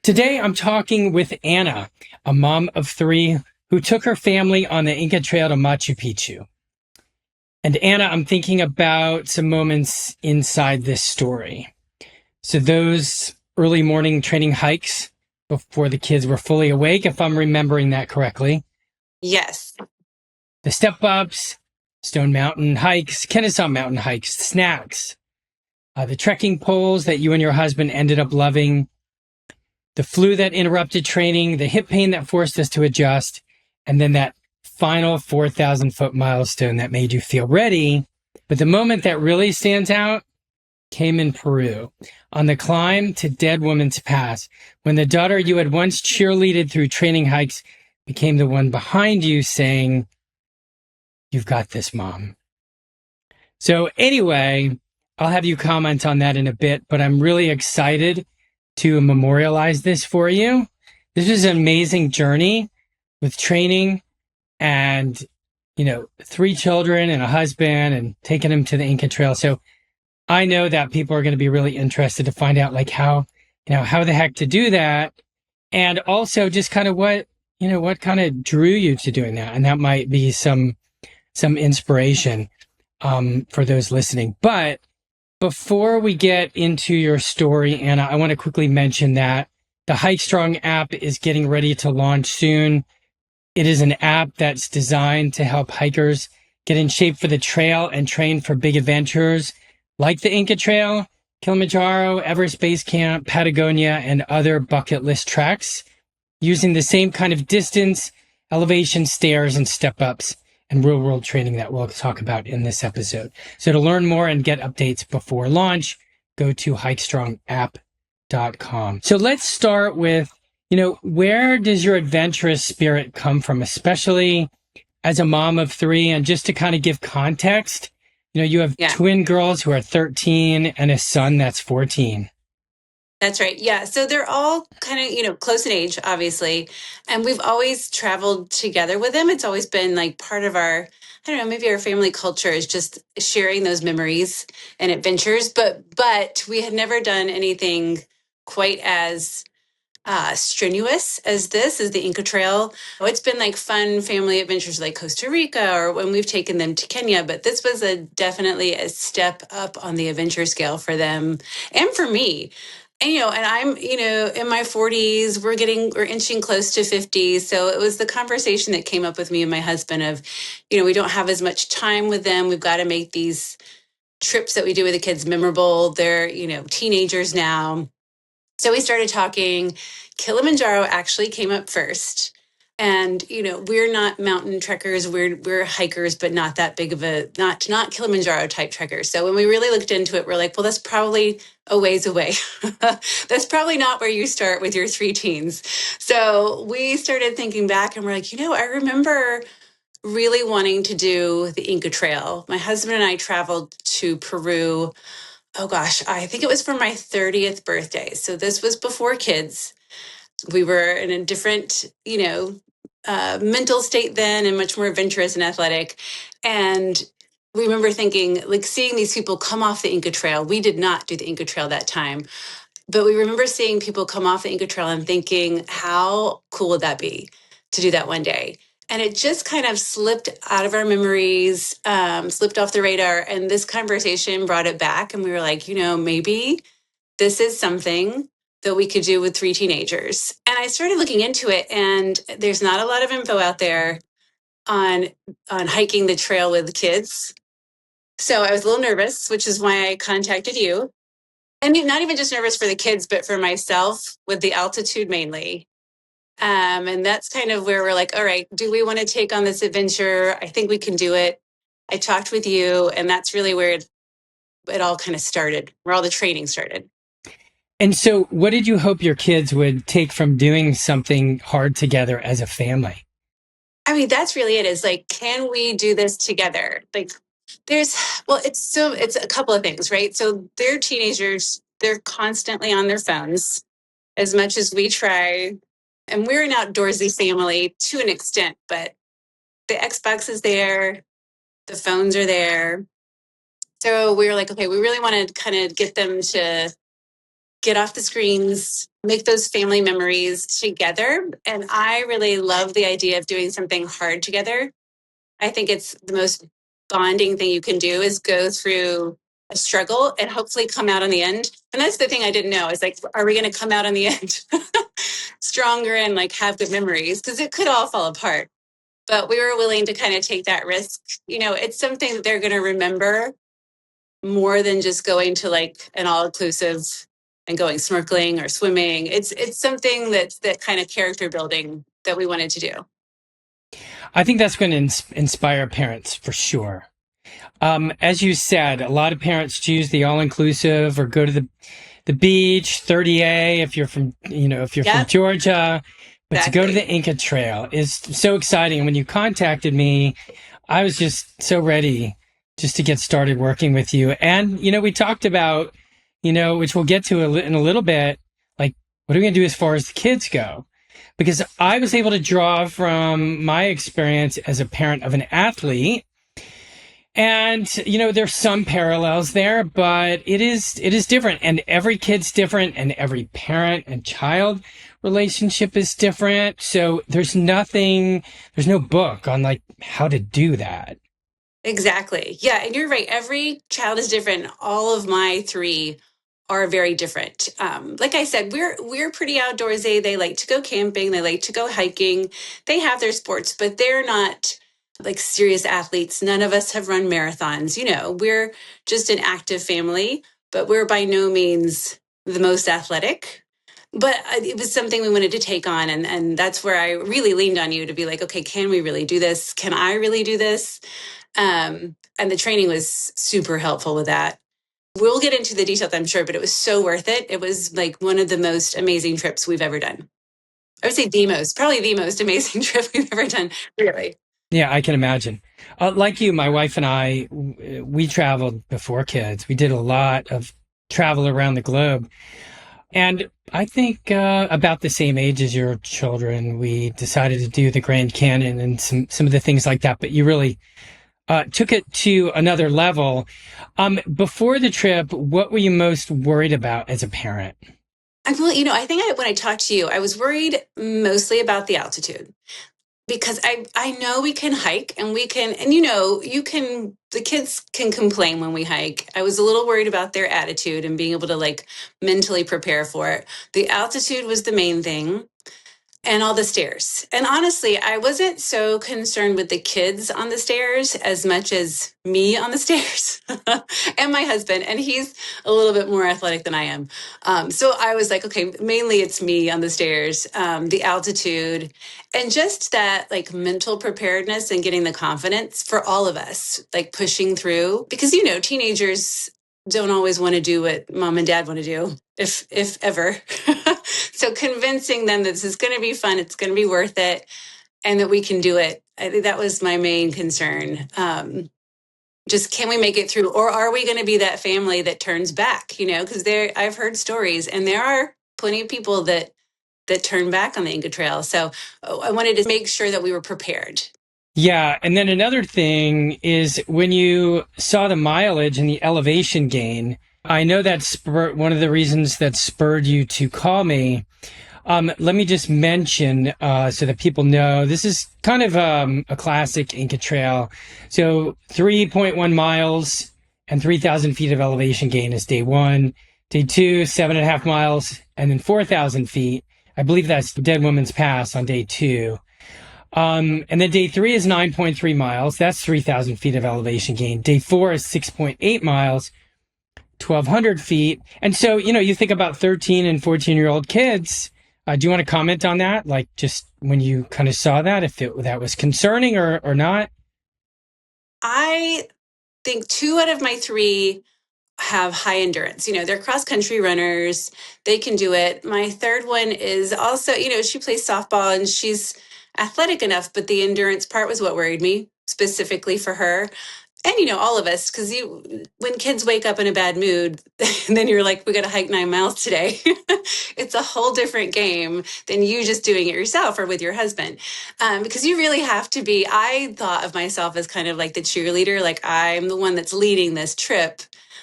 Today, I'm talking with Anna, a mom of three who took her family on the Inca Trail to Machu Picchu. And Anna, I'm thinking about some moments inside this story. So those early morning training hikes before the kids were fully awake, if I'm remembering that correctly. Yes. The step ups, Stone Mountain hikes, Kennesaw Mountain hikes, snacks, the trekking poles that you and your husband ended up loving, the flu that interrupted training, the hip pain that forced us to adjust, and then that final 4,000-foot milestone that made you feel ready. But the moment that really stands out came in Peru, on the climb to Dead Woman's Pass, when the daughter you had once cheerleaded through training hikes became the one behind you saying, "You've got this, Mom." So anyway, I'll have you comment on that in a bit, but I'm really excited to memorialize this for you. This was an amazing journey with training and, three children and a husband and taking them to the Inca Trail. So I know that people are going to be really interested to find out how the heck to do that. And also just kind of what kind of drew you to doing that. And that might be some inspiration, for those listening. But before we get into your story, Anna, I want to quickly mention that the HikeStrong app is getting ready to launch soon. It is an app that's designed to help hikers get in shape for the trail and train for big adventures like the Inca Trail, Kilimanjaro, Everest Base Camp, Patagonia, and other bucket list treks using the same kind of distance, elevation, stairs, and step-ups and real-world training that we'll talk about in this episode. So to learn more and get updates before launch, go to HikeStrongApp.com. So let's start with, where does your adventurous spirit come from, especially as a mom of three? And just to kind of give context, you have twin girls who are 13 and a son that's 14. That's right. Yeah. So they're all kind of, close in age, obviously. And we've always traveled together with them. It's always been like part of our, I don't know, maybe our family culture is just sharing those memories and adventures. But we had never done anything quite as strenuous as this, as the Inca Trail. It's been like fun family adventures like Costa Rica or when we've taken them to Kenya, but this was definitely a step up on the adventure scale for them and for me. And I'm, in my 40s, we're inching close to 50. So it was the conversation that came up with me and my husband of, we don't have as much time with them. We've got to make these trips that we do with the kids memorable. They're, teenagers now. So we started talking. Kilimanjaro actually came up first. And, we're not mountain trekkers. We're hikers, but not that big of not Kilimanjaro type trekkers. So when we really looked into it, we're like, well, that's probably a ways away. That's probably not where you start with your three teens. So we started thinking back and we're like, I remember really wanting to do the Inca Trail. My husband and I traveled to Peru. Oh gosh, I think it was for my 30th birthday. So this was before kids. We were in a different, mental state then and much more adventurous and athletic. And we remember thinking, like seeing these people come off the Inca Trail. We did not do the Inca Trail that time, but we remember seeing people come off the Inca Trail and thinking, how cool would that be to do that one day? And it just kind of slipped out of our memories, slipped off the radar. And this conversation brought it back. And we were like, maybe this is something that we could do with three teenagers. And I started looking into it, and there's not a lot of info out there on hiking the trail with kids. So I was a little nervous, which is why I contacted you. And not even just nervous for the kids, but for myself with the altitude mainly. And that's kind of where we're like, all right, do we want to take on this adventure? I think we can do it. I talked with you, and that's really where it all kind of started, where all the training started. And so what did you hope your kids would take from doing something hard together as a family? I mean, that's really it, is like, can we do this together? Like it's a couple of things, right? So they're teenagers, they're constantly on their phones as much as we try. And we're an outdoorsy family to an extent, but the Xbox is there, the phones are there. So we were like, okay, we really want to kind of get get off the screens, make those family memories together. And I really love the idea of doing something hard together. I think it's the most bonding thing you can do is go through a struggle and hopefully come out on the end. And that's the thing I didn't know is like, are we going to come out on the end stronger and like have good memories? Because it could all fall apart. But we were willing to kind of take that risk. You know, it's something that they're going to remember more than just going to like an all inclusive and going snorkeling or swimming. It's something that's that kind of character building that we wanted to do. I think that's going to inspire parents for sure. As you said, a lot of parents choose the all-inclusive or go to the beach, 30A if you're from, if you're from Georgia. But to go to the Inca Trail is so exciting. When you contacted me, I was just so ready just to get started working with you. And, we talked about, which we'll get to in a little bit, like, what are we going to do as far as the kids go? Because I was able to draw from my experience as a parent of an athlete. And, there's some parallels there, but it is different. And every kid's different and every parent and child relationship is different. So there's no book on like how to do that. Exactly. Yeah. And you're right. Every child is different. All of my three are very different. Like I said, we're pretty outdoorsy. They like to go camping. They like to go hiking. They have their sports, but they're not like serious athletes. None of us have run marathons. We're just an active family, but we're by no means the most athletic. But it was something we wanted to take on. And that's where I really leaned on you to be like, okay, can we really do this? Can I really do this? And the training was super helpful with that. We'll get into the details, I'm sure, but it was so worth it. It was like one of the most amazing trips we've ever done. I would say probably the most amazing trip we've ever done, really. Yeah, I can imagine. Like you, my wife and I, we traveled before kids. We did a lot of travel around the globe. And I think about the same age as your children, we decided to do the Grand Canyon and some of the things like that. But you really took it to another level. Before the trip, what were you most worried about as a parent? I think when I talked to you, I was worried mostly about the altitude because I know we can hike and the kids can complain when we hike. I was a little worried about their attitude and being able to like mentally prepare for it. The altitude was the main thing. And all the stairs. And honestly, I wasn't so concerned with the kids on the stairs as much as me on the stairs and my husband. And he's a little bit more athletic than I am. So I was like, okay, mainly it's me on the stairs, the altitude, and just that like mental preparedness and getting the confidence for all of us, like pushing through. Because, teenagers don't always want to do what mom and dad want to do, if ever. So convincing them that this is going to be fun, it's going to be worth it, and that we can do it. I think that was my main concern. Just can we make it through, or are we going to be that family that turns back? Because I've heard stories, and there are plenty of people that turn back on the Inca Trail. So I wanted to make sure that we were prepared. Yeah, and then another thing is when you saw the mileage and the elevation gain. I know that's one of the reasons that spurred you to call me. Let me just mention so that people know this is kind of a classic Inca Trail. So 3.1 miles and 3,000 feet of elevation gain is day one. Day two, 7.5 miles, and then 4,000 feet. I believe that's Dead Woman's Pass on day two. And then day three is 9.3 miles. That's 3,000 feet of elevation gain. Day four is 6.8 miles. 1,200 feet. And so, you think about 13 and 14-year-old kids. Do you want to comment on that? Like just when you kind of saw that, if that was concerning or not? I think 2 out of my 3 have high endurance. They're cross country runners. They can do it. My third one is also, she plays softball and she's athletic enough, but the endurance part was what worried me specifically for her. And, all of us, because when kids wake up in a bad mood, then you're like, we got to hike 9 miles today. It's a whole different game than you just doing it yourself or with your husband. Because you really have to I thought of myself as kind of like the cheerleader, like I'm the one that's leading this trip.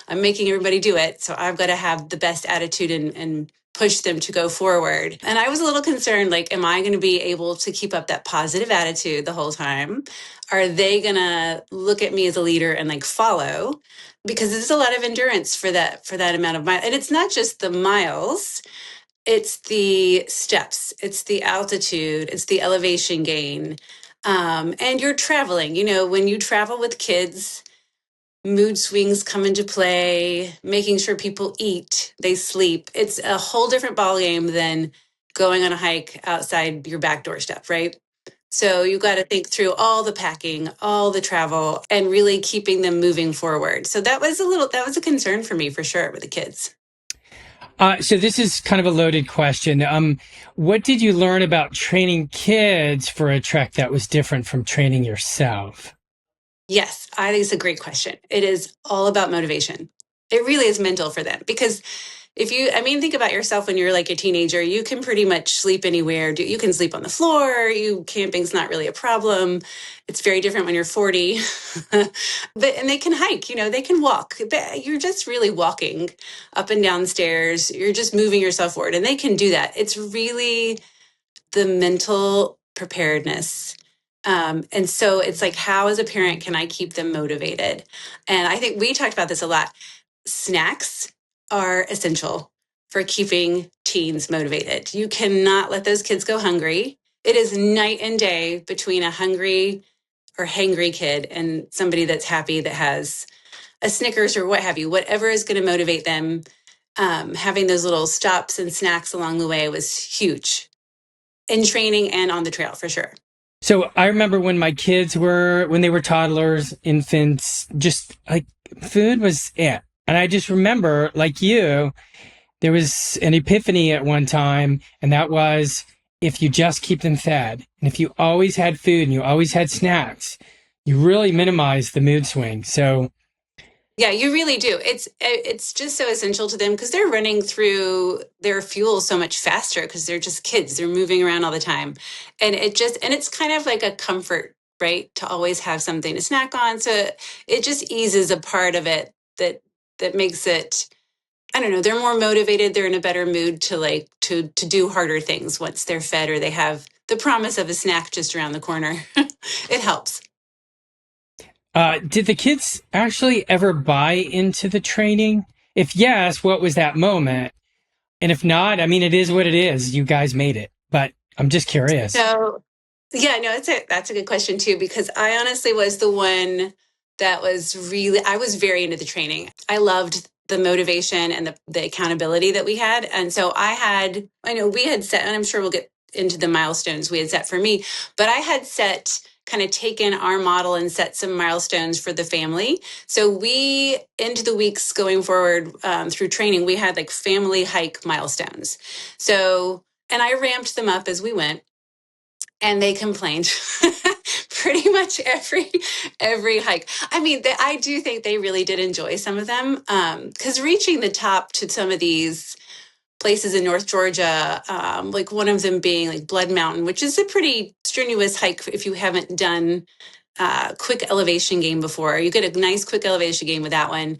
I'm making everybody do it. So I've got to have the best attitude and push them to go forward. And I was a little concerned, like, am I going to be able to keep up that positive attitude the whole time? Are they going to look at me as a leader and like follow? Because there's a lot of endurance for that amount of miles. And it's not just the miles, it's the steps, it's the altitude, it's the elevation gain. And you're traveling. You know, when you travel with kids, mood swings come into play, making sure people eat, they sleep. It's a whole different ballgame than going on a hike outside your back doorstep, right? So you got to think through all the packing, all the travel, and really keeping them moving forward. So that was a concern for me for sure with the kids. So this is kind of a loaded question. What did you learn about training kids for a trek that was different from training yourself? Yes, I think it's a great question. It is all about motivation. It really is mental for them because if you, I mean, think about yourself when you're like a teenager, you can pretty much sleep anywhere. You can sleep on the floor. Camping's not really a problem. It's very different when you're 40. And they can hike, you know, they can walk. But you're just really walking up and down stairs. You're just moving yourself forward and they can do that. It's really the mental preparedness. And so it's like, how as a parent can I keep them motivated? And I think we talked about this a lot. Snacks are essential for keeping teens motivated. You cannot let those kids go hungry. It is night and day between a hungry or hangry kid and somebody that's happy that has a Snickers or what have you, whatever is going to motivate them. Having those little stops and snacks along the way was huge in training and on the trail for sure. So I remember when my kids when they were toddlers, infants, just like food was it. And I just remember, like you, there was an epiphany at one time, and that was if you just keep them fed, and if you always had food and you always had snacks, you really minimize the mood swing. So yeah, you really do. It's just so essential to them because they're running through their fuel so much faster because they're just kids. They're moving around all the time. And it's kind of like a comfort, right? To always have something to snack on. So it just eases a part of it that makes it, I don't know, they're more motivated, they're in a better mood to like to do harder things once they're fed or they have the promise of a snack just around the corner. It helps. did the kids actually ever buy into the training? If yes, what was that moment? And if not, I mean, it is what it is. You guys made it, but I'm just curious. So yeah, no, that's a good question too, because I honestly was the one that was really, I was very into the training. I loved the motivation and the accountability that we had. And so I know we had set, and I'm sure we'll get into the milestones we had set for me, but I had set kind of taken our model and set some milestones for the family. So we, into the weeks going forward through training, we had like family hike milestones. So, and I ramped them up as we went and they complained pretty much every hike. I mean, I do think they really did enjoy some of them because reaching the top to some of these places in North Georgia, like one of them being like Blood Mountain, which is a pretty strenuous hike if you haven't done quick elevation game before. You get a nice quick elevation game with that one.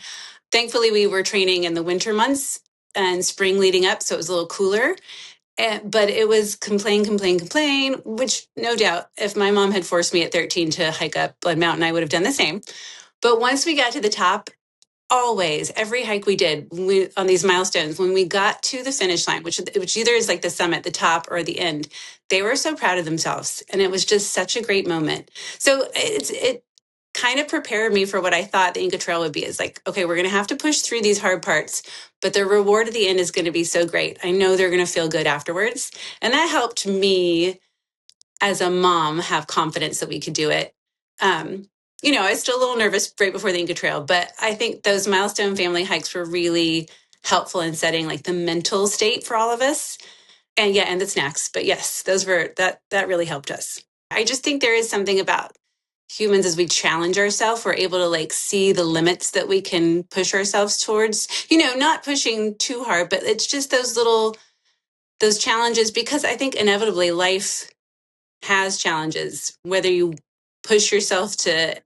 Thankfully, we were training in the winter months and spring leading up, so it was a little cooler. But it was complain, which no doubt, if my mom had forced me at 13 to hike up Blood Mountain, I would have done the same. But once we got to the top, always, every hike we did on these milestones, when we got to the finish line, which either is like the summit, the top, or the end, they were so proud of themselves. And it was just such a great moment. So it kind of prepared me for what I thought the Inca Trail would be. Is like, okay, we're going to have to push through these hard parts, but the reward at the end is going to be so great. I know they're going to feel good afterwards. And that helped me as a mom have confidence that we could do it. Um, I was still a little nervous right before the Inca Trail, but I think those milestone family hikes were really helpful in setting like the mental state for all of us. And yeah, and the snacks. But yes, that really helped us. I just think there is something about humans as we challenge ourselves, we're able to like see the limits that we can push ourselves towards, not pushing too hard, but it's just those challenges because I think inevitably life has challenges, whether you push yourself to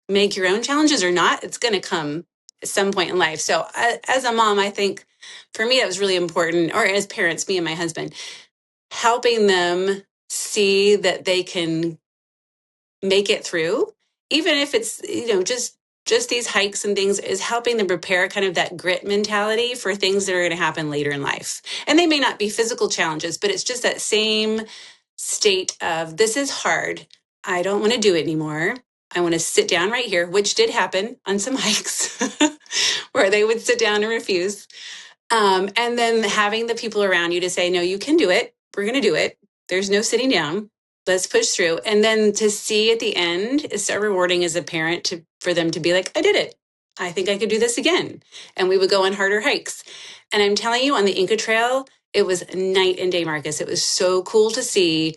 make your own challenges or not, it's going to come some point in life. So as a mom, I think for me, it was really important, or as parents, me and my husband, helping them see that they can make it through, even if it's, just these hikes and things, is helping them prepare kind of that grit mentality for things that are going to happen later in life. And they may not be physical challenges, but it's just that same state of, this is hard. I don't want to do it anymore. I want to sit down right here, which did happen on some hikes where they would sit down and refuse. And then having the people around you to say, no, you can do it. We're going to do it. There's no sitting down. Let's push through. And then to see at the end is so rewarding as a parent for them to be like, I did it. I think I could do this again. And we would go on harder hikes. And I'm telling you, on the Inca Trail, it was night and day, Marcus. It was so cool to see,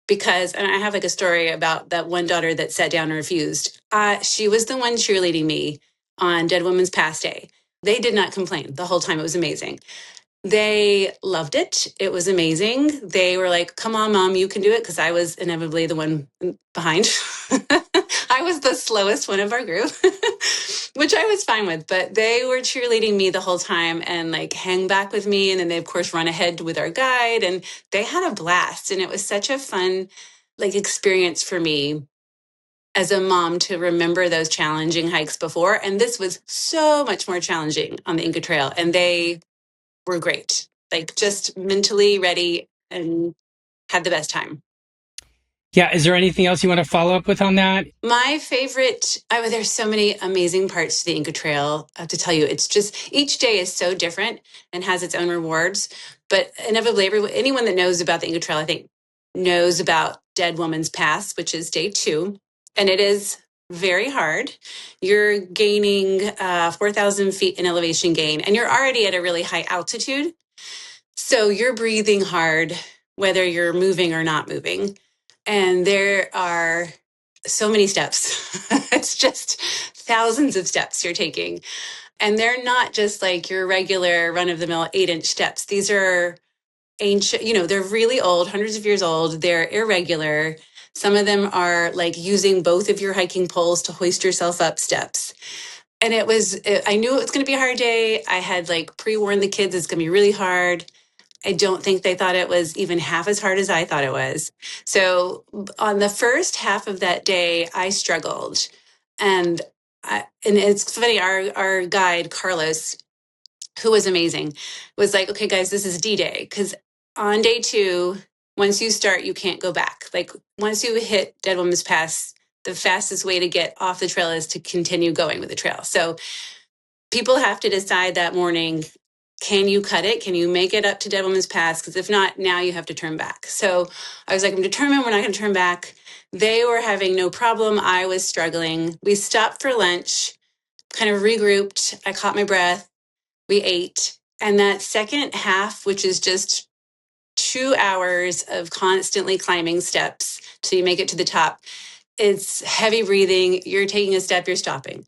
because, and I have like a story about that one daughter that sat down and refused. She was the one cheerleading me on Dead Women's Pass Day. They did not complain the whole time. It was amazing. They loved it. It was amazing. They were like, come on, mom, you can do it. Because I was inevitably the one behind. I was the slowest one of our group, which I was fine with. But they were cheerleading me the whole time and like hang back with me. And then they, of course, run ahead with our guide. And they had a blast. And it was such a fun like experience for me as a mom to remember those challenging hikes before. And this was so much more challenging on the Inca Trail. And they were great, like just mentally ready and had the best time. Yeah. Is there anything else you want to follow up with on that? My favorite, there's so many amazing parts to the Inca Trail. I have to tell you, it's just each day is so different and has its own rewards. But inevitably, anyone that knows about the Inca Trail, I think, knows about Dead Woman's Pass, which is day 2. And it is very hard. You're gaining 4,000 feet in elevation gain, and you're already at a really high altitude. So you're breathing hard, whether you're moving or not moving. And there are so many steps. It's just thousands of steps you're taking. And they're not just like your regular run of the mill 8-inch steps. These are ancient, they're really old, hundreds of years old. They're irregular. Some of them are like using both of your hiking poles to hoist yourself up steps. And I knew it was going to be a hard day. I had like pre-warned the kids, it's going to be really hard. I don't think they thought it was even half as hard as I thought it was. So on the first half of that day, I struggled. And it's funny, our guide, Carlos, who was amazing, was like, okay, guys, this is D-Day. Because on day 2, once you start, you can't go back. Like once you hit Dead Woman's Pass, the fastest way to get off the trail is to continue going with the trail. So people have to decide that morning, can you cut it? Can you make it up to Dead Woman's Pass? Because if not, now you have to turn back. So I was like, I'm determined we're not going to turn back. They were having no problem. I was struggling. We stopped for lunch, kind of regrouped. I caught my breath. We ate. And that second half, which is just 2 hours of constantly climbing steps till you make it to the top, it's heavy breathing. You're taking a step, you're stopping.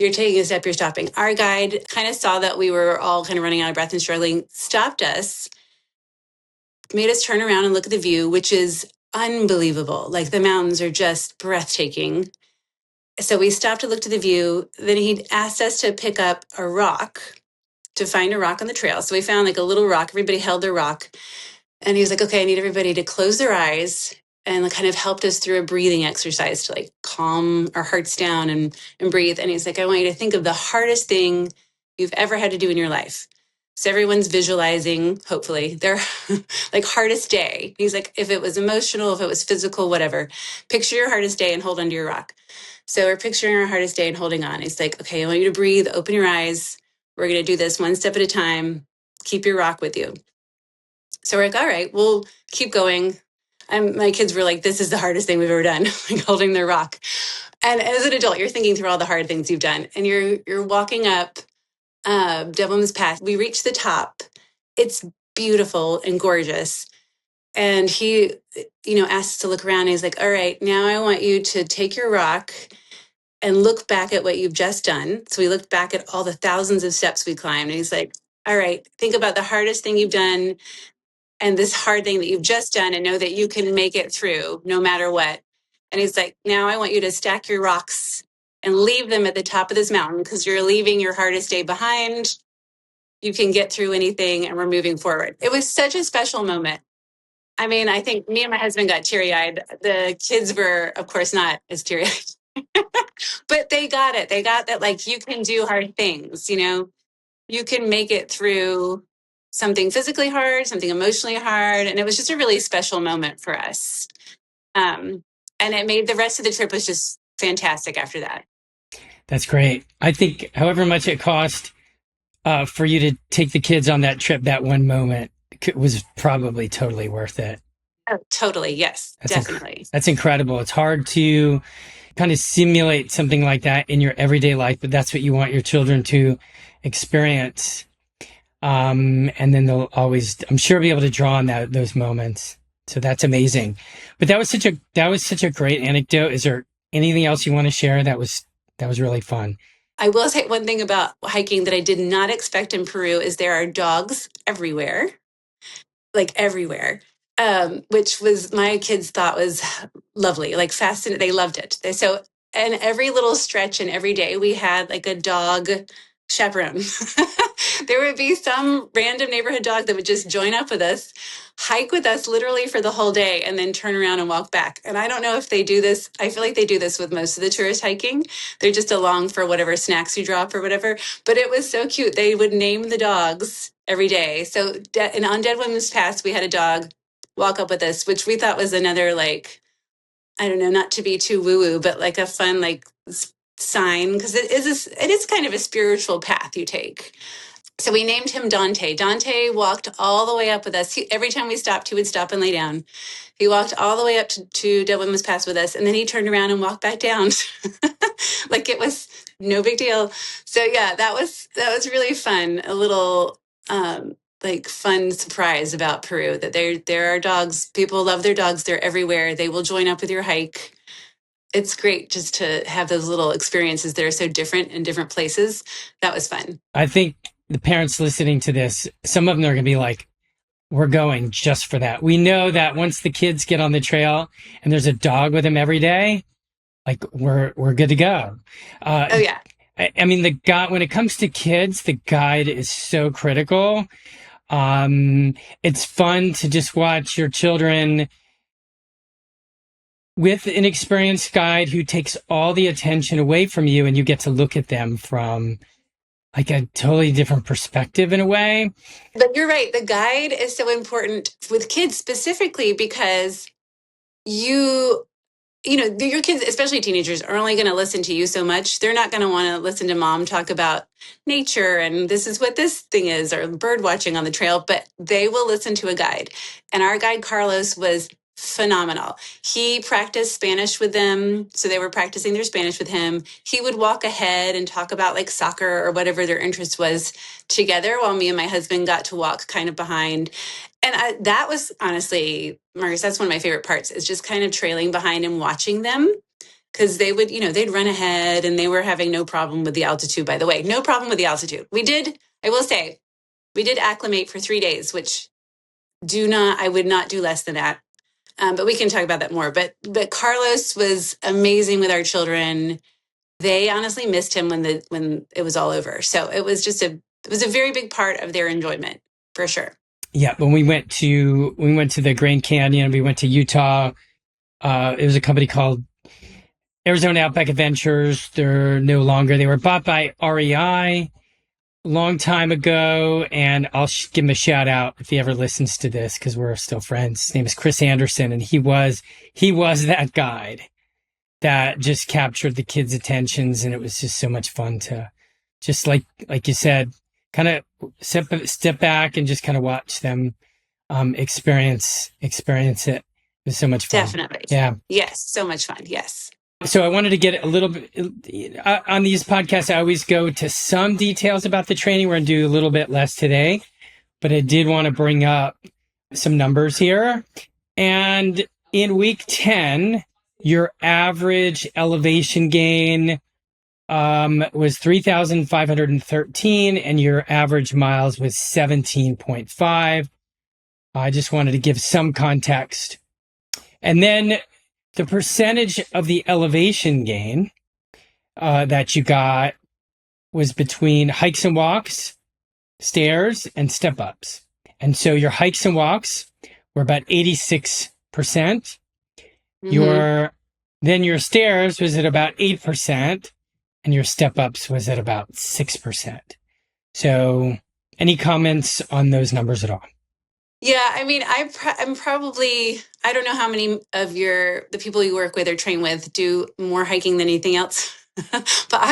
You're taking a step, you're stopping. Our guide kind of saw that we were all kind of running out of breath and struggling, stopped us, made us turn around and look at the view, which is unbelievable. Like the mountains are just breathtaking. So we stopped to look to the view. Then he asked us to pick up a rock, to find a rock on the trail. So we found like a little rock. Everybody held their rock. And he was like, okay, I need everybody to close their eyes, and kind of helped us through a breathing exercise to like calm our hearts down and breathe. And he's like, I want you to think of the hardest thing you've ever had to do in your life. So everyone's visualizing, hopefully, their like hardest day. He's like, if it was emotional, if it was physical, whatever, picture your hardest day and hold onto your rock. So we're picturing our hardest day and holding on. He's like, okay, I want you to breathe, open your eyes. We're going to do this one step at a time. Keep your rock with you. So we're like, all right, we'll keep going. And my kids were like, this is the hardest thing we've ever done, like holding their rock. And as an adult, you're thinking through all the hard things you've done. And you're walking up Dead Woman's Pass. We reach the top. It's beautiful and gorgeous. And he, asks us to look around. And he's like, all right, now I want you to take your rock and look back at what you've just done. So we looked back at all the thousands of steps we climbed. And he's like, all right, think about the hardest thing you've done and this hard thing that you've just done, and know that you can make it through no matter what. And he's like, now I want you to stack your rocks and leave them at the top of this mountain because you're leaving your hardest day behind. You can get through anything and we're moving forward. It was such a special moment. I mean, I think me and my husband got teary-eyed. The kids were, of course, not as teary-eyed, but they got it. They got that, like, you can do hard things, you can make it through something physically hard, something emotionally hard. And it was just a really special moment for us. And it made the rest of the trip was just fantastic after that. That's great. I think however much it cost for you to take the kids on that trip, that one moment was probably totally worth it. Oh, totally. Yes, definitely. That's incredible. It's hard to kind of simulate something like that in your everyday life, but that's what you want your children to experience. And then they'll always, I'm sure, be able to draw on those moments. So that's amazing. But that was such a great anecdote. Is there anything else you want to share? That was really fun. I will say one thing about hiking that I did not expect in Peru is there are dogs everywhere, like everywhere, which was my kids thought was lovely, like fascinating. They loved it. And every little stretch and every day we had like a dog chaperone. There would be some random neighborhood dog that would just join up with us, hike with us literally for the whole day, and then turn around and walk back. And I don't know if they do this. I feel like they do this with most of the tourist hiking. They're just along for whatever snacks you drop or whatever. But it was so cute. They would name the dogs every day. So and on Dead Women's Pass, we had a dog walk up with us, which we thought was another, like, I don't know, not to be too woo-woo, but like a fun, like, sign, because it is kind of a spiritual path you take. So we named him Dante. Dante walked all the way up with us. Every time we stopped, he would stop and lay down. He walked all the way up to Dead Women's Pass with us, and then he turned around and walked back down. Like it was no big deal. So yeah, that was really fun. A little like fun surprise about Peru, that there are dogs. People love their dogs. They're everywhere. They will join up with your hike. It's great just to have those little experiences that are so different in different places. That was fun. I think the parents listening to this, some of them are going to be like, we're going just for that. We know that once the kids get on the trail and there's a dog with them every day, like we're good to go. Oh yeah. I mean, when it comes to kids, the guide is so critical. It's fun to just watch your children with an experienced guide who takes all the attention away from you, and you get to look at them from like a totally different perspective in a way. But you're right. The guide is so important with kids specifically because your kids, especially teenagers, are only going to listen to you so much. They're not going to want to listen to mom talk about nature and this is what this thing is, or bird watching on the trail, but they will listen to a guide. And our guide, Carlos, was phenomenal. He practiced Spanish with them, so they were practicing their Spanish with him. He would walk ahead and talk about like soccer or whatever their interest was together, while me and my husband got to walk kind of behind. And that was honestly, Marcus, that's one of my favorite parts, is just kind of trailing behind and watching them, because they would, they'd run ahead, and they were having no problem with the altitude, by the way. No problem with the altitude. I will say, we did acclimate for 3 days, which I would not do less than that. But we can talk about that more. But Carlos was amazing with our children. They honestly missed him when it was all over. So it was a very big part of their enjoyment, for sure. Yeah, when we went to the Grand Canyon, we went to Utah. It was a company called Arizona Outback Adventures. They're no longer. They were bought by REI a long time ago, and I'll give him a shout out if he ever listens to this, because we're still friends. His name is Chris Anderson, and he was that guide that just captured the kids' attentions, and it was just so much fun to just like you said, kind of step back and just kind of watch them experience it. It was so much fun. Definitely. Yeah. Yes. So much fun. Yes. So I wanted to get a little bit on these podcasts. I always go to some details about the training. We're going to do a little bit less today, but I did want to bring up some numbers here. And in week 10, your average elevation gain was 3,513, and your average miles was 17.5. I just wanted to give some context. And then the percentage of the elevation gain that you got was between hikes and walks, stairs, and step ups. And so your hikes and walks were about 86%. Mm-hmm. Your stairs was at about 8%, and your step ups was at about 6%. So any comments on those numbers at all? Yeah, I mean, I'm probably, I don't know how many of the people you work with or train with do more hiking than anything else. But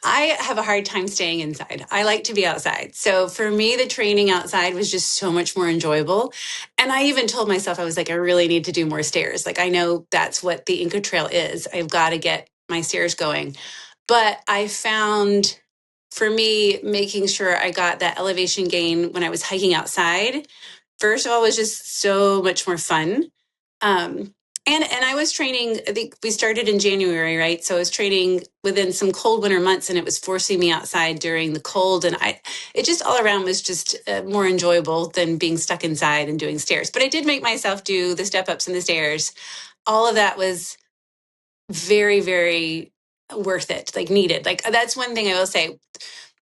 I have a hard time staying inside. I like to be outside. So for me, the training outside was just so much more enjoyable. And I even told myself, I was like, I really need to do more stairs. Like, I know that's what the Inca Trail is. I've got to get my stairs going. But I found, for me, making sure I got that elevation gain when I was hiking outside, first of all, was just so much more fun. And I was training, I think we started in January, right? So I was training within some cold winter months, and it was forcing me outside during the cold. And it just all around was just more enjoyable than being stuck inside and doing stairs. But I did make myself do the step ups and the stairs. All of that was very, very worth it, like needed. Like, that's one thing I will say.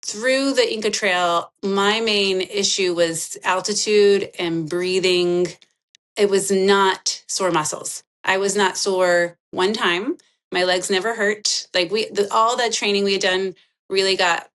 Through the Inca Trail, my main issue was altitude and breathing. It was not sore muscles. I was not sore one time. My legs never hurt. Like, all that training we had done really got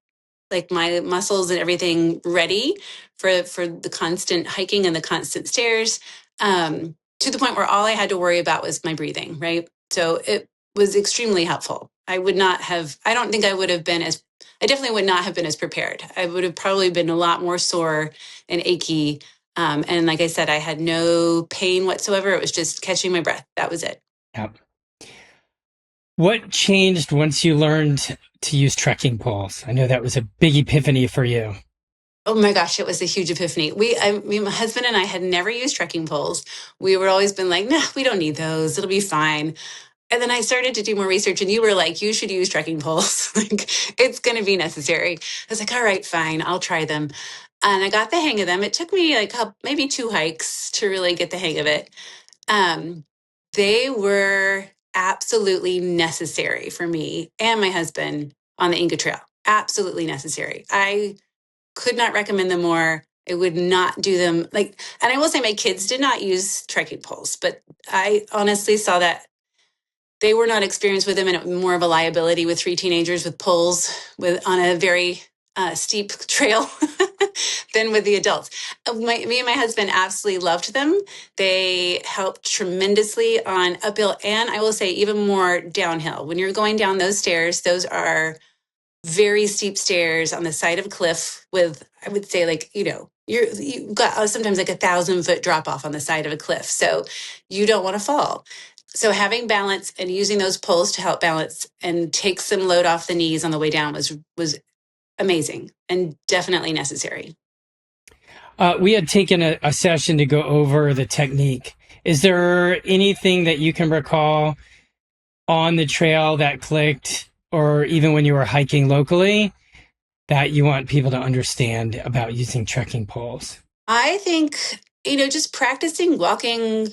like my muscles and everything ready for the constant hiking and the constant stairs, to the point where all I had to worry about was my breathing, right? So it was extremely helpful. I don't think I would have been as, I definitely would not have been as prepared. I would have probably been a lot more sore and achy. And like I said, I had no pain whatsoever. It was just catching my breath. That was it. Yep. What changed once you learned to use trekking poles? I know that was a big epiphany for you. Oh my gosh, it was a huge epiphany. My husband and I had never used trekking poles. We were always been like, nah, we don't need those. It'll be fine. And then I started to do more research, and you were like, you should use trekking poles. Like, it's going to be necessary. I was like, all right, fine, I'll try them. And I got the hang of them. It took me like maybe 2 hikes to really get the hang of it. Um, they were absolutely necessary for me and my husband on the Inca Trail. Absolutely necessary. I could not recommend them more. I would not do them like, and I will say my kids did not use trekking poles, but I honestly saw that they were not experienced with them, and it was more of a liability with 3 teenagers with poles with on a very steep trail than with the adults. Me and my husband absolutely loved them. They helped tremendously on uphill, and I will say even more downhill. When you're going down those stairs, those are very steep stairs on the side of a cliff with, I would say, like, you've got sometimes like 1,000-foot drop off on the side of a cliff. So you don't want to fall. So having balance and using those poles to help balance and take some load off the knees on the way down was amazing and definitely necessary. We had taken a session to go over the technique. Is there anything that you can recall on the trail that clicked, or even when you were hiking locally, that you want people to understand about using trekking poles? I think, just practicing walking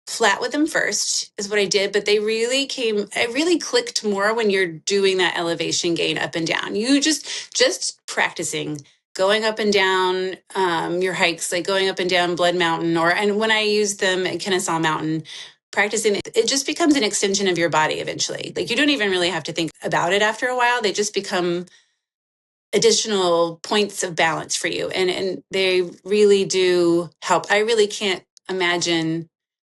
flat with them first is what I did, but I really clicked more when you're doing that elevation gain up and down. You just practicing going up and down your hikes, like going up and down Blood Mountain, and when I use them at Kennesaw Mountain, practicing it just becomes an extension of your body eventually. Like, you don't even really have to think about it after a while. They just become additional points of balance for you, and they really do help. I really can't imagine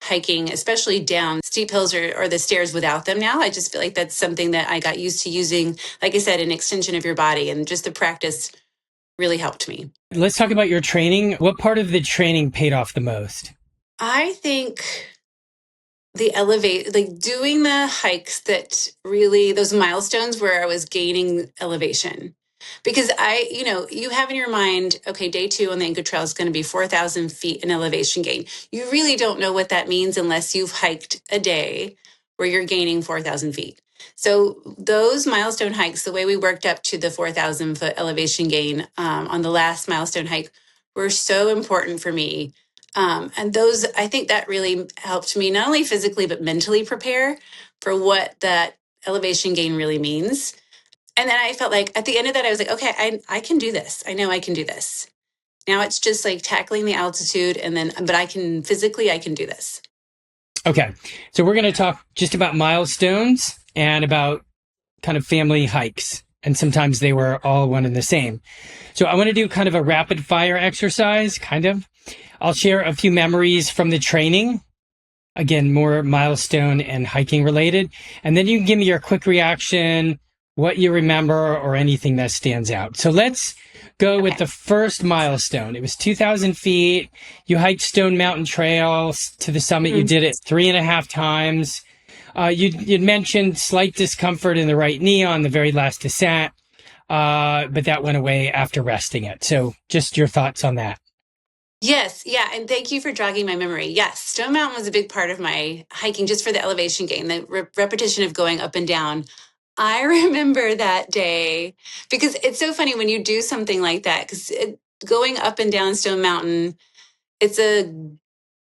hiking, especially down steep hills or the stairs, without them now. I just feel like that's something that I got used to using, like I said, an extension of your body, and just the practice really helped me. Let's talk about your training. What part of the training paid off the most? I think like doing the hikes that really, those milestones where I was gaining elevation. Because you have in your mind, okay, day 2 on the Inca Trail is going to be 4,000 feet in elevation gain. You really don't know what that means unless you've hiked a day where you're gaining 4,000 feet. So those milestone hikes, the way we worked up to the 4,000-foot elevation gain on the last milestone hike, were so important for me. And I think that really helped me not only physically, but mentally prepare for what that elevation gain really means. And then I felt like at the end of that, I was like, okay, I can do this. I know I can do this. Now it's just like tackling the altitude and then, but I can physically, I can do this. Okay. So we're going to talk just about milestones and about kind of family hikes. And sometimes they were all one and the same. So I want to do kind of a rapid fire exercise, kind of. I'll share a few memories from the training. Again, more milestone and hiking related. And then you can give me your quick reaction, what you remember, or anything that stands out. So let's go with the first milestone. It was 2,000 feet. You hiked Stone Mountain Trail to the summit. You did it 3.5 times. You'd mentioned slight discomfort in the right knee on the very last descent, but that went away after resting it. So just your thoughts on that. Yes. Yeah. And thank you for jogging my memory. Yes. Stone Mountain was a big part of my hiking just for the elevation gain, the repetition of going up and down. I remember that day because it's so funny when you do something like that, because going up and down Stone Mountain, it's a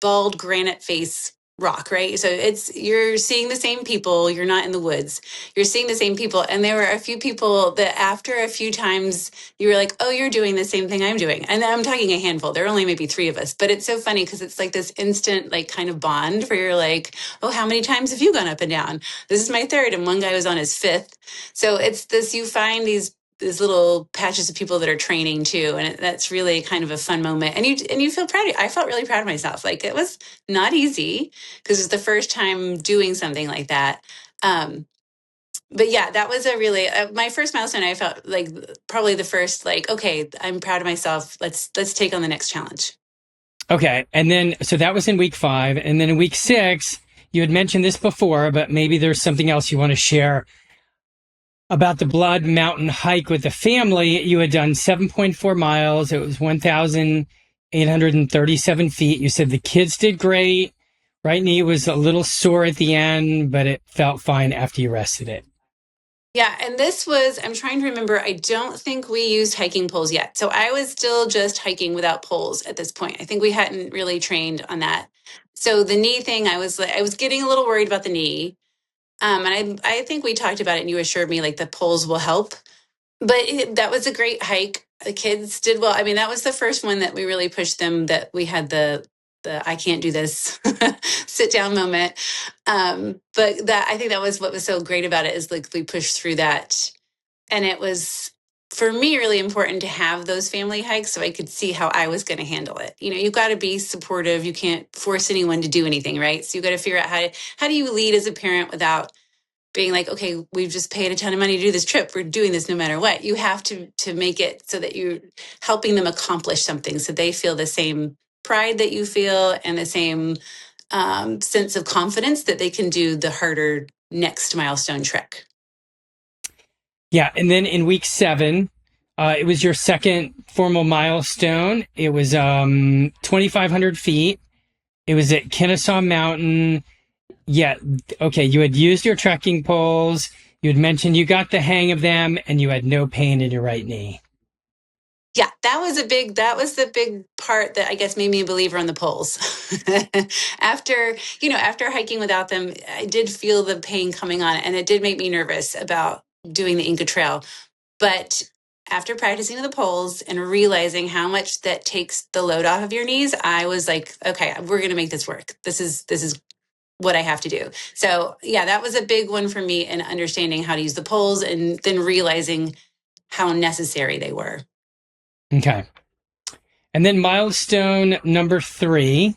bald granite face rock, right? So you're seeing the same people. You're not in the woods. You're seeing the same people. And there were a few people that after a few times you were like, oh, you're doing the same thing I'm doing. And I'm talking a handful. There are only maybe 3 of us, but it's so funny because it's like this instant, like kind of bond where you're like, oh, how many times have you gone up and down? This is my 3rd. And one guy was on his 5th. So it's this, you find these little patches of people that are training too, and that's really kind of a fun moment. And you feel proud. I felt really proud of myself. Like it was not easy because it's the first time doing something like that. But yeah, that was a really my first milestone. I felt like probably the first like, okay, I'm proud of myself. Let's take on the next challenge. Okay. And then, so that was in week 5. And then in week 6, you had mentioned this before, but maybe there's something else you want to share about the Blood Mountain hike with the family. You had done 7.4 miles. It was 1,837 feet. You said the kids did great. Right knee was a little sore at the end, but it felt fine after you rested it. Yeah, and this was, I'm trying to remember, I don't think we used hiking poles yet. So I was still just hiking without poles at this point. I think we hadn't really trained on that. So the knee thing, I was getting a little worried about the knee. And I think we talked about it and you assured me like the poles will help. But that was a great hike. The kids did well. I mean, that was the first one that we really pushed them, that we had the I can't do this sit down moment. But that, I think that was what was so great about it, is like we pushed through that. And it was, for me, really important to have those family hikes so I could see how I was going to handle it. You know, you've got to be supportive. You can't force anyone to do anything, right? So you got to figure out how do you lead as a parent without being like, okay, we've just paid a ton of money to do this trip. We're doing this no matter what. You have to make it so that you're helping them accomplish something, so they feel the same pride that you feel and the same sense of confidence that they can do the harder next milestone trek. Yeah. And then in week 7, it was your second formal milestone. It was 2,500 feet. It was at Kennesaw Mountain. Yeah. Okay. You had used your trekking poles. You had mentioned you got the hang of them and you had no pain in your right knee. Yeah, that was the big part that I guess made me a believer in the poles. After hiking without them, I did feel the pain coming on, and it did make me nervous about doing the Inca Trail. But after practicing the poles and realizing how much that takes the load off of your knees, I was like, okay, we're going to make this work. This is what I have to do. So yeah, that was a big one for me in understanding how to use the poles and then realizing how necessary they were. Okay. And then milestone number 3,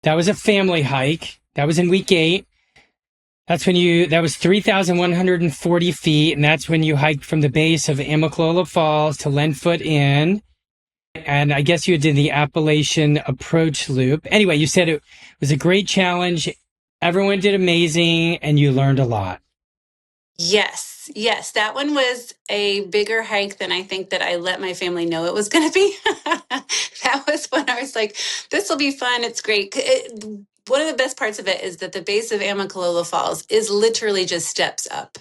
that was a family hike. That was in week 8. That was 3,140 feet. And that's when you hiked from the base of Amicalola Falls to Lenfoot Inn. And I guess you did the Appalachian Approach Loop. Anyway, you said it was a great challenge. Everyone did amazing and you learned a lot. Yes, that one was a bigger hike than I think that I let my family know it was going to be. That was when I was like, this will be fun. It's great. One of the best parts of it is that the base of Amicalola Falls is literally just steps up.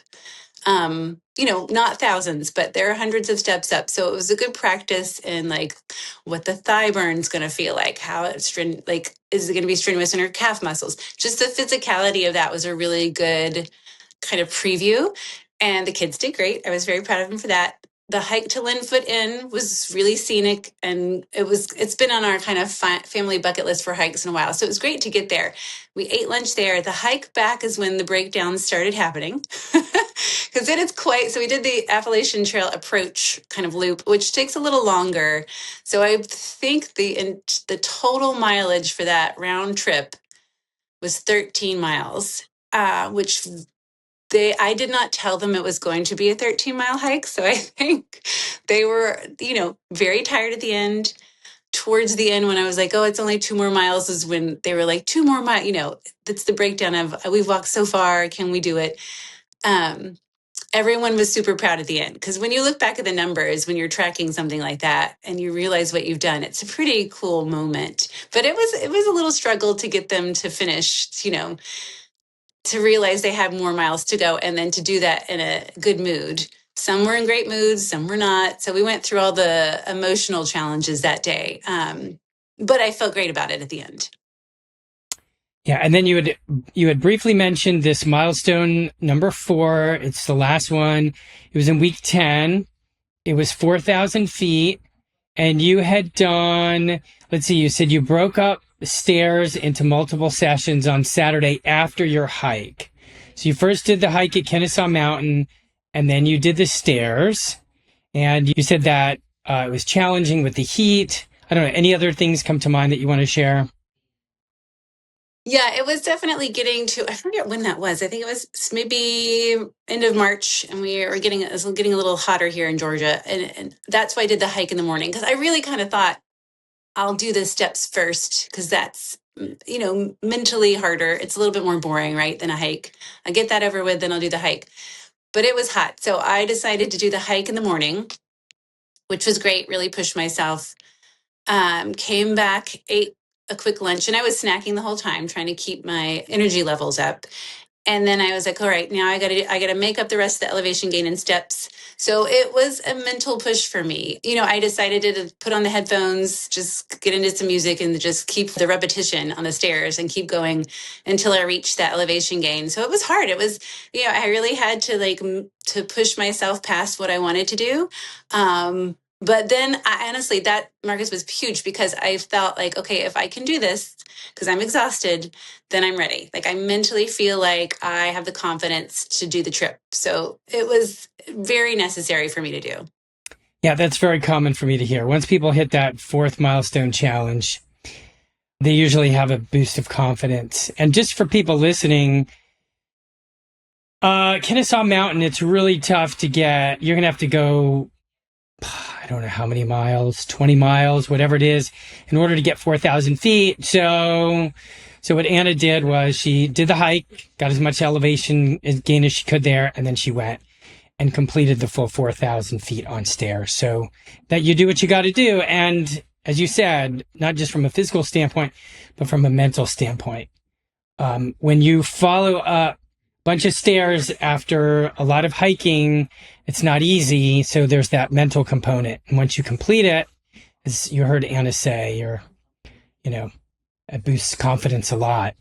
Not thousands, but there are hundreds of steps up. So it was a good practice in like what the thigh burn's going to feel like, how it's like, is it going to be strenuous in her calf muscles? Just the physicality of that was a really good kind of preview, and the kids did great. I was very proud of them for that. The hike to Linfoot Inn was really scenic, and it's been on our kind of family bucket list for hikes in a while. So it was great to get there. We ate lunch there. The hike back is when the breakdowns started happening. Because then it's quite, so we did the Appalachian Trail approach kind of loop, which takes a little longer. So I think the total mileage for that round trip was 13 miles, which I did not tell them it was going to be a 13-mile hike. So I think they were, very tired at the end. Towards the end, when I was like, oh, it's only 2 more miles, is when they were like, 2 more miles, that's the breakdown of, we've walked so far, can we do it? Everyone was super proud at the end, because when you look back at the numbers, when you're tracking something like that and you realize what you've done, it's a pretty cool moment. But it was a little struggle to get them to finish, to realize they had more miles to go, and then to do that in a good mood. Some were in great moods, some were not. So we went through all the emotional challenges that day. But I felt great about it at the end. Yeah, and then you had briefly mentioned this milestone number 4. It's the last one. It was in week 10. It was 4,000 feet, and you had done. Let's see. You said you broke up stairs into multiple sessions on Saturday after your hike. So you first did the hike at Kennesaw Mountain, and then you did the stairs. And you said that it was challenging with the heat. I don't know. Any other things come to mind that you want to share? Yeah, it was definitely getting to, I forget when that was. I think it was maybe end of March, and it was getting a little hotter here in Georgia. And that's why I did the hike in the morning, because I really kind of thought I'll do the steps first, because that's, mentally harder. It's a little bit more boring, right, than a hike. I get that over with, then I'll do the hike. But it was hot. So I decided to do the hike in the morning, which was great, really pushed myself. Came back, ate a quick lunch, and I was snacking the whole time, trying to keep my energy levels up. And then I was like, all right, now I gotta make up the rest of the elevation gain and steps. So it was a mental push for me. I decided to put on the headphones, just get into some music, and just keep the repetition on the stairs and keep going until I reached that elevation gain. So it was hard. It was, I really had to to push myself past what I wanted to do. But then honestly, that, Marcus, was huge, because I felt like, okay, if I can do this, because I'm exhausted, then I'm ready. Like, I mentally feel like I have the confidence to do the trip. So it was very necessary for me to do. Yeah, that's very common for me to hear. Once people hit that 4th milestone challenge, they usually have a boost of confidence. And just for people listening, Kennesaw Mountain, it's really tough to get. You're going to have to go, I don't know how many miles, 20 miles, whatever it is, in order to get 4,000 feet. So what Anna did was she did the hike, got as much elevation gain as she could there, and then she went and completed the full 4,000 feet on stairs. So that you do what you got to do. And as you said, not just from a physical standpoint, but from a mental standpoint. When you follow a bunch of stairs after a lot of hiking, it's not easy. So there's that mental component. And once you complete it, as you heard Anna say, it boosts confidence a lot.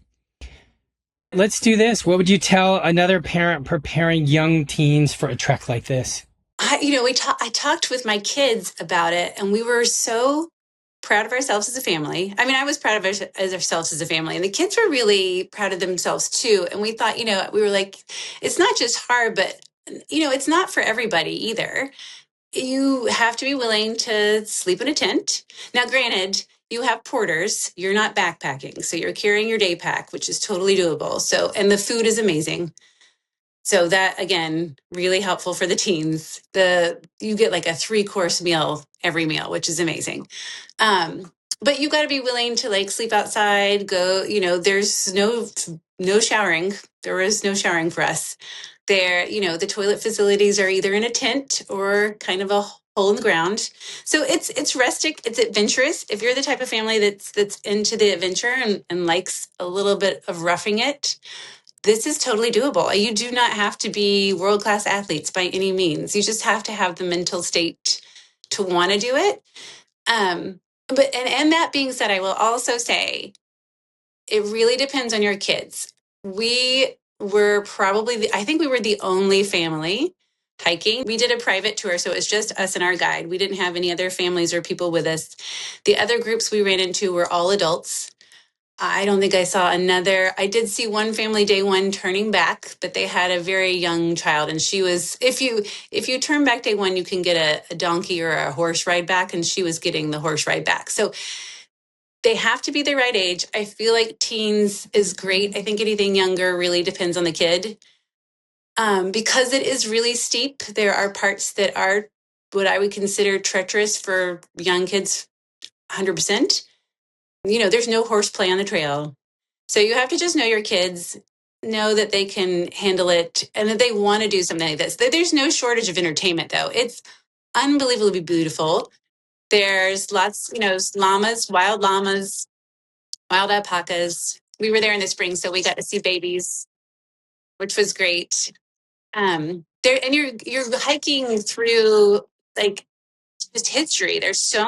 Let's do this. What would you tell another parent preparing young teens for a trek like this? I talked with my kids about it, and we were so proud of ourselves as a family. I mean, I was proud of ourselves as a family, and the kids were really proud of themselves too. And we thought, we were like, it's not just hard, but it's not for everybody either. You have to be willing to sleep in a tent. Now, granted, you have porters, you're not backpacking, so you're carrying your day pack, which is totally doable. So, and the food is amazing. So that, again, really helpful for the teens. You get like a 3-course meal every meal, which is amazing. But you got to be willing to sleep outside, go, there's no showering. There was no showering for us there. The toilet facilities are either in a tent or kind of a hole in the ground. So it's rustic, it's adventurous. If you're the type of family that's into the adventure and likes a little bit of roughing it, this is totally doable. You do not have to be world-class athletes by any means. You just have to have the mental state to want to do it. But that being said, I will also say it really depends on your kids. We were probably, I think we were the only family hiking. We did a private tour, so it was just us and our guide. We didn't have any other families or people with us. The other groups we ran into were all adults. I don't think I saw another. I did see one family day one turning back, but they had a very young child, and she was. If you turn back day one, you can get a donkey or a horse ride back, and she was getting the horse ride back. So they have to be the right age. I feel like teens is great. I think anything younger really depends on the kid. Because it is really steep, there are parts that are what I would consider treacherous for young kids, 100%. There's no horseplay on the trail. So you have to just know your kids, know that they can handle it, and that they want to do something like this. There's no shortage of entertainment, though. It's unbelievably beautiful. There's lots, llamas, wild alpacas. We were there in the spring, so we got to see babies, which was great. There, and you're hiking through like just history. There's so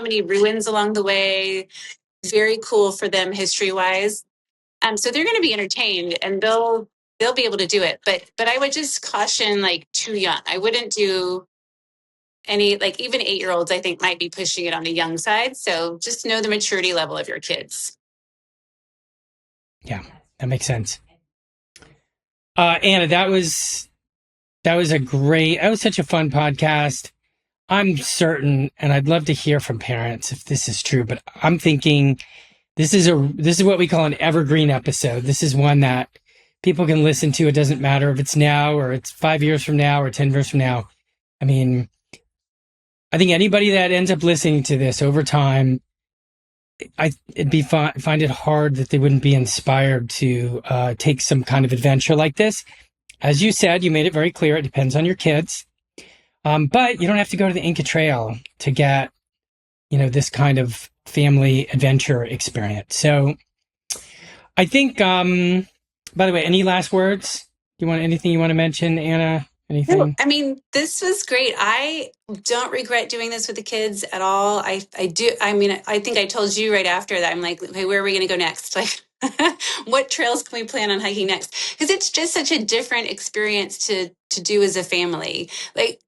many ruins along the way. Very cool for them history wise. So they're going to be entertained, and they'll be able to do it. But I would just caution like too young. I wouldn't do any, like, even 8-year-olds I think might be pushing it on the young side. So just know the maturity level of your kids. Yeah, that makes sense. Anna, that was such a fun podcast. I'm certain, and I'd love to hear from parents if this is true, but I'm thinking this is what we call an evergreen episode. This is one that people can listen to. It doesn't matter if it's now or it's 5 years from now or 10 years from now. I mean, I think anybody that ends up listening to this over time, find it hard that they wouldn't be inspired to take some kind of adventure like this. As you said, you made it very clear. It depends on your kids. But you don't have to go to the Inca Trail to get, this kind of family adventure experience. So I think, by the way, any last words? Anything you want to mention, Anna? Anything? No, I mean, this was great. I don't regret doing this with the kids at all. I do. I mean, I think I told you right after that, I'm like, hey, where are we going to go next? Like, what trails can we plan on hiking next? Because it's just such a different experience to do as a family. Like,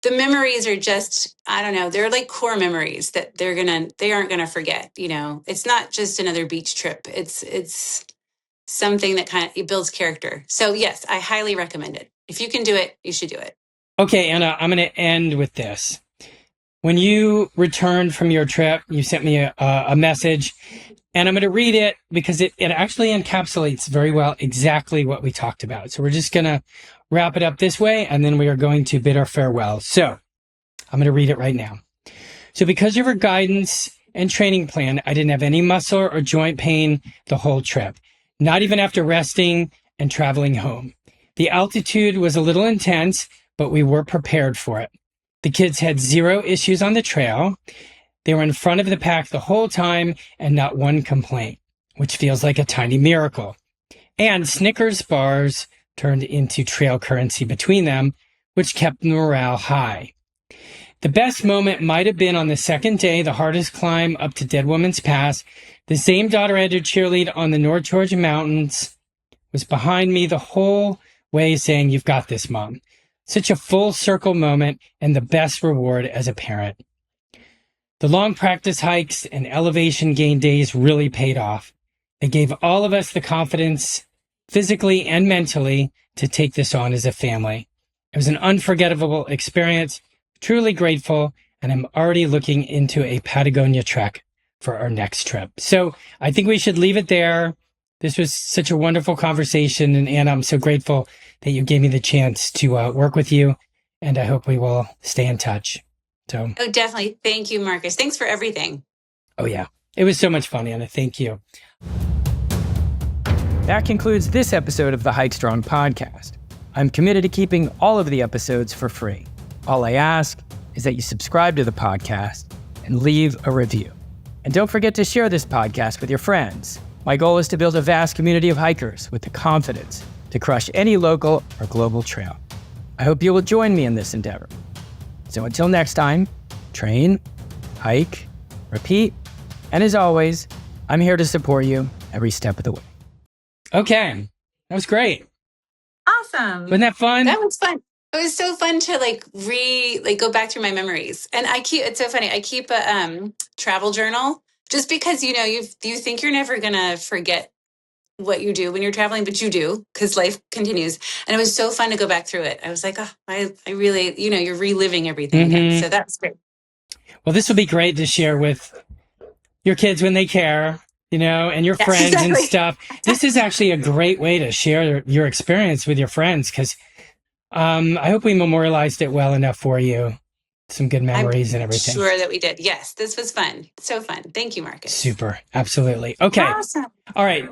the memories are just, I don't know, they're like core memories that they aren't gonna forget. It's not just another beach trip. It's something that it builds character. So yes, I highly recommend it. If you can do it, you should do it. Okay, Anna, I'm going to end with this. When you returned from your trip, you sent me a message, and I'm going to read it because it actually encapsulates very well exactly what we talked about. So we're just going to wrap it up this way, and then we are going to bid our farewell. So I'm going to read it right now. So because of your guidance and training plan, I didn't have any muscle or joint pain the whole trip, not even after resting and traveling home. The altitude was a little intense, but we were prepared for it. The kids had 0 issues on the trail. They were in front of the pack the whole time and not one complaint, which feels like a tiny miracle. And Snickers bars turned into trail currency between them, which kept morale high. The best moment might have been on the second day, the hardest climb up to Dead Woman's Pass. The same daughter I had to cheerlead on the North Georgia mountains was behind me the whole way saying, "You've got this, Mom." Such a full circle moment and the best reward as a parent. The long practice hikes and elevation gain days really paid off. They gave all of us the confidence, physically and mentally, to take this on as a family. It was an unforgettable experience, truly grateful, and I'm already looking into a Patagonia trek for our next trip. So I think we should leave it there. This was such a wonderful conversation, and Anna, I'm so grateful that you gave me the chance to work with you, and I hope we will stay in touch. So, Oh, definitely. Thank you, Marcus. Thanks for everything. Oh yeah, it was so much fun, Anna. Thank you. That concludes this episode of the HikeStrong podcast. I'm committed to keeping all of the episodes for free. All I ask is that you subscribe to the podcast and leave a review. And don't forget to share this podcast with your friends. My goal is to build a vast community of hikers with the confidence to crush any local or global trail. I hope you will join me in this endeavor. So until next time, train, hike, repeat, and as always, I'm here to support you every step of the way. Okay, that was great. awesome. Wasn't that fun? That was fun. It was so fun to go back through my memories. And it's so funny. I keep a travel journal just because, you think you're never going to forget what you do when you're traveling, but you do because life continues. And it was so fun to go back through it. I was like, oh, I really, you're reliving everything again. So that was great. Well, this will be great to share with your kids when they care, and your friends and stuff. This is actually a great way to share your experience with your friends because I hope we memorialized it well enough for you. Some good memories and everything. Sure that we did. Yes, this was fun. So fun. Thank you, Marcus. Super. Absolutely. Okay. Awesome. All right.